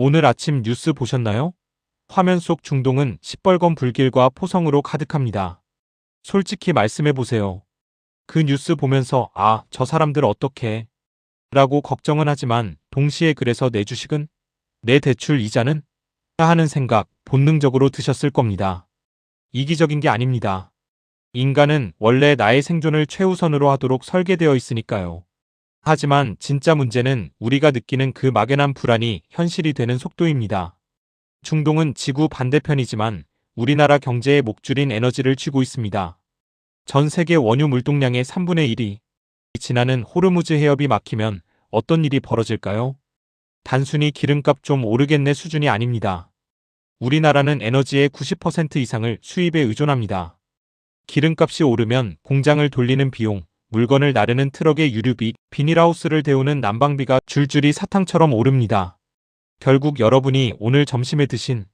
오늘 아침 뉴스 보셨나요? 화면 속 중동은 시뻘건 불길과 포성으로 가득합니다. 솔직히 말씀해보세요. 그 뉴스 보면서 저 사람들 어떡해? 라고 걱정은 하지만 동시에 그래서 내 주식은? 내 대출 이자는? 하는 생각 본능적으로 드셨을 겁니다. 이기적인 게 아닙니다. 인간은 원래 나의 생존을 최우선으로 하도록 설계되어 있으니까요. 하지만 진짜 문제는 우리가 느끼는 그 막연한 불안이 현실이 되는 속도입니다. 중동은 지구 반대편이지만 우리나라 경제의 목줄인 에너지를 쥐고 있습니다. 전 세계 원유 물동량의 3분의 1이 지나는 호르무즈 해협이 막히면 어떤 일이 벌어질까요? 단순히 기름값 좀 오르겠네 수준이 아닙니다. 우리나라는 에너지의 90% 이상을 수입에 의존합니다. 기름값이 오르면 공장을 돌리는 비용, 물건을 나르는 트럭의 유류비, 비닐하우스를 데우는 난방비가 줄줄이 사탕처럼 오릅니다. 결국 여러분이 오늘 점심에 드신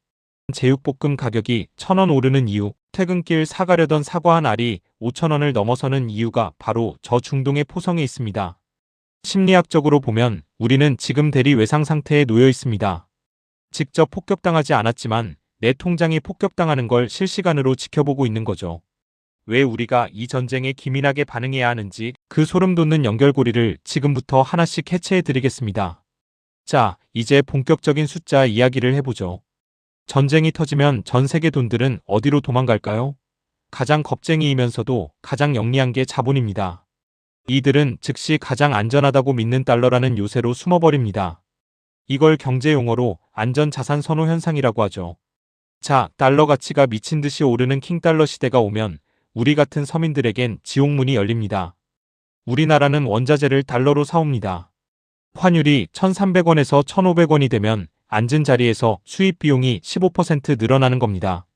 제육볶음 가격이 1,000원 오르는 이유, 퇴근길 사가려던 사과 한 알이 5,000원을 넘어서는 이유가 바로 저 중동의 포성에 있습니다. 심리학적으로 보면 우리는 지금 대리 외상 상태에 놓여 있습니다. 직접 폭격당하지 않았지만 내 통장이 폭격당하는 걸 실시간으로 지켜보고 있는 거죠. 왜 우리가 이 전쟁에 기민하게 반응해야 하는지 그 소름 돋는 연결고리를 지금부터 하나씩 해체해 드리겠습니다. 자, 이제 본격적인 숫자 이야기를 해보죠. 전쟁이 터지면 전 세계 돈들은 어디로 도망갈까요? 가장 겁쟁이이면서도 가장 영리한 게 자본입니다. 이들은 즉시 가장 안전하다고 믿는 달러라는 요새로 숨어버립니다. 이걸 경제 용어로 안전자산 선호 현상이라고 하죠. 자, 달러 가치가 미친 듯이 오르는 킹달러 시대가 오면 우리 같은 서민들에겐 지옥문이 열립니다. 우리나라는 원자재를 달러로 사옵니다. 환율이 1,300원에서 1,500원이 되면 앉은 자리에서 수입 비용이 15% 늘어나는 겁니다.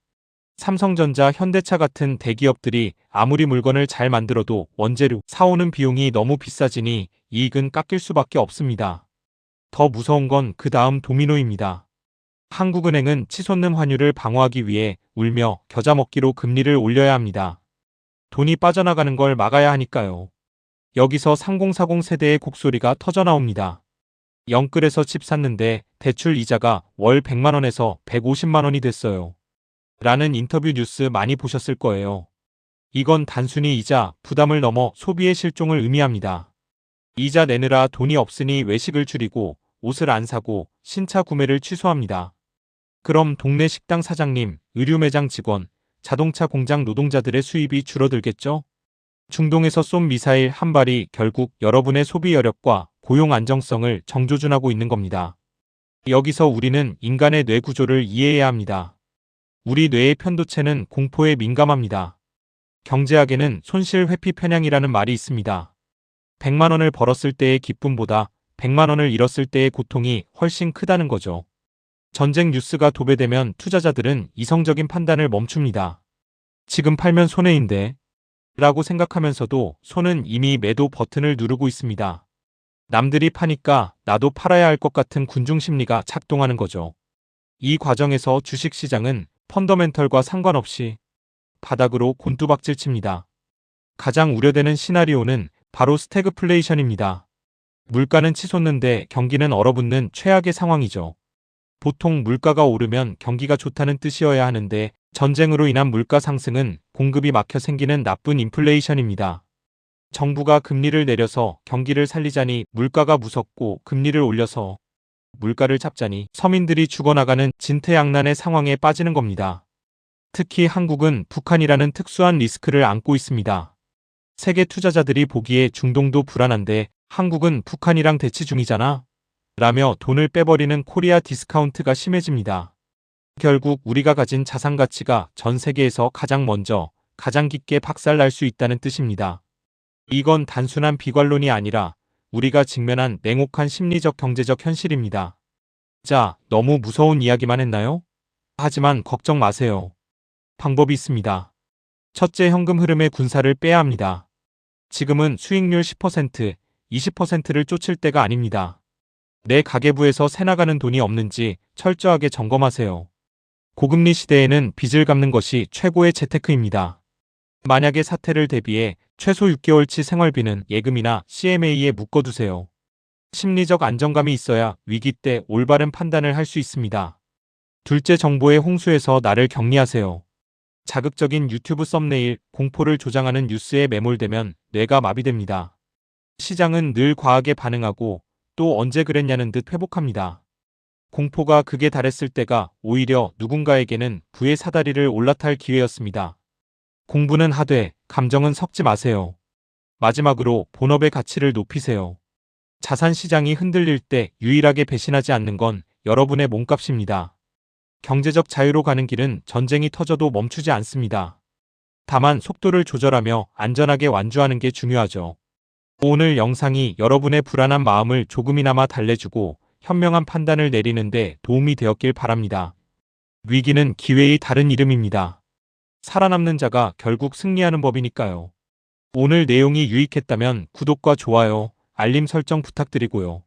삼성전자, 현대차 같은 대기업들이 아무리 물건을 잘 만들어도 원재료 사오는 비용이 너무 비싸지니 이익은 깎일 수밖에 없습니다. 더 무서운 건 그 다음 도미노입니다. 한국은행은 치솟는 환율을 방어하기 위해 울며 겨자 먹기로 금리를 올려야 합니다. 돈이 빠져나가는 걸 막아야 하니까요. 여기서 3040 세대의 곡소리가 터져나옵니다. 영끌에서 집 샀는데 대출 이자가 월 100만원에서 150만원이 됐어요. 라는 인터뷰 뉴스 많이 보셨을 거예요. 이건 단순히 이자 부담을 넘어 소비의 실종을 의미합니다. 이자 내느라 돈이 없으니 외식을 줄이고 옷을 안 사고 신차 구매를 취소합니다. 그럼 동네 식당 사장님, 의류 매장 직원, 자동차 공장 노동자들의 수입이 줄어들겠죠? 중동에서 쏜 미사일 한 발이 결국 여러분의 소비 여력과 고용 안정성을 정조준하고 있는 겁니다. 여기서 우리는 인간의 뇌 구조를 이해해야 합니다. 우리 뇌의 편도체는 공포에 민감합니다. 경제학에는 손실 회피 편향이라는 말이 있습니다. 100만 원을 벌었을 때의 기쁨보다 100만 원을 잃었을 때의 고통이 훨씬 크다는 거죠. 전쟁 뉴스가 도배되면 투자자들은 이성적인 판단을 멈춥니다. 지금 팔면 손해인데 라고 생각하면서도 손은 이미 매도 버튼을 누르고 있습니다. 남들이 파니까 나도 팔아야 할 것 같은 군중 심리가 작동하는 거죠. 이 과정에서 주식시장은 펀더멘털과 상관없이 바닥으로 곤두박질 칩니다. 가장 우려되는 시나리오는 바로 스태그플레이션입니다. 물가는 치솟는데 경기는 얼어붙는 최악의 상황이죠. 보통 물가가 오르면 경기가 좋다는 뜻이어야 하는데 전쟁으로 인한 물가 상승은 공급이 막혀 생기는 나쁜 인플레이션입니다. 정부가 금리를 내려서 경기를 살리자니 물가가 무섭고 금리를 올려서 물가를 잡자니 서민들이 죽어나가는 진퇴양난의 상황에 빠지는 겁니다. 특히 한국은 북한이라는 특수한 리스크를 안고 있습니다. 세계 투자자들이 보기에 중동도 불안한데 한국은 북한이랑 대치 중이잖아? 라며 돈을 빼버리는 코리아 디스카운트가 심해집니다. 결국 우리가 가진 자산 가치가 전 세계에서 가장 먼저, 가장 깊게 박살날 수 있다는 뜻입니다. 이건 단순한 비관론이 아니라 우리가 직면한 냉혹한 심리적 경제적 현실입니다. 자, 너무 무서운 이야기만 했나요? 하지만 걱정 마세요. 방법이 있습니다. 첫째, 현금 흐름의 군사를 빼야 합니다. 지금은 수익률 10%, 20%를 쫓을 때가 아닙니다. 내 가계부에서 새나가는 돈이 없는지 철저하게 점검하세요. 고금리 시대에는 빚을 갚는 것이 최고의 재테크입니다. 만약에 사태를 대비해 최소 6개월치 생활비는 예금이나 CMA에 묶어두세요. 심리적 안정감이 있어야 위기 때 올바른 판단을 할 수 있습니다. 둘째, 정보의 홍수에서 나를 격리하세요. 자극적인 유튜브 썸네일, 공포를 조장하는 뉴스에 매몰되면 뇌가 마비됩니다. 시장은 늘 과하게 반응하고 또 언제 그랬냐는 듯 회복합니다. 공포가 극에 달했을 때가 오히려 누군가에게는 부의 사다리를 올라탈 기회였습니다. 공부는 하되 감정은 섞지 마세요. 마지막으로 본업의 가치를 높이세요. 자산 시장이 흔들릴 때 유일하게 배신하지 않는 건 여러분의 몸값입니다. 경제적 자유로 가는 길은 전쟁이 터져도 멈추지 않습니다. 다만 속도를 조절하며 안전하게 완주하는 게 중요하죠. 오늘 영상이 여러분의 불안한 마음을 조금이나마 달래주고 현명한 판단을 내리는 데 도움이 되었길 바랍니다. 위기는 기회의 다른 이름입니다. 살아남는 자가 결국 승리하는 법이니까요. 오늘 내용이 유익했다면 구독과 좋아요, 알림 설정 부탁드리고요.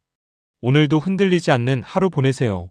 오늘도 흔들리지 않는 하루 보내세요.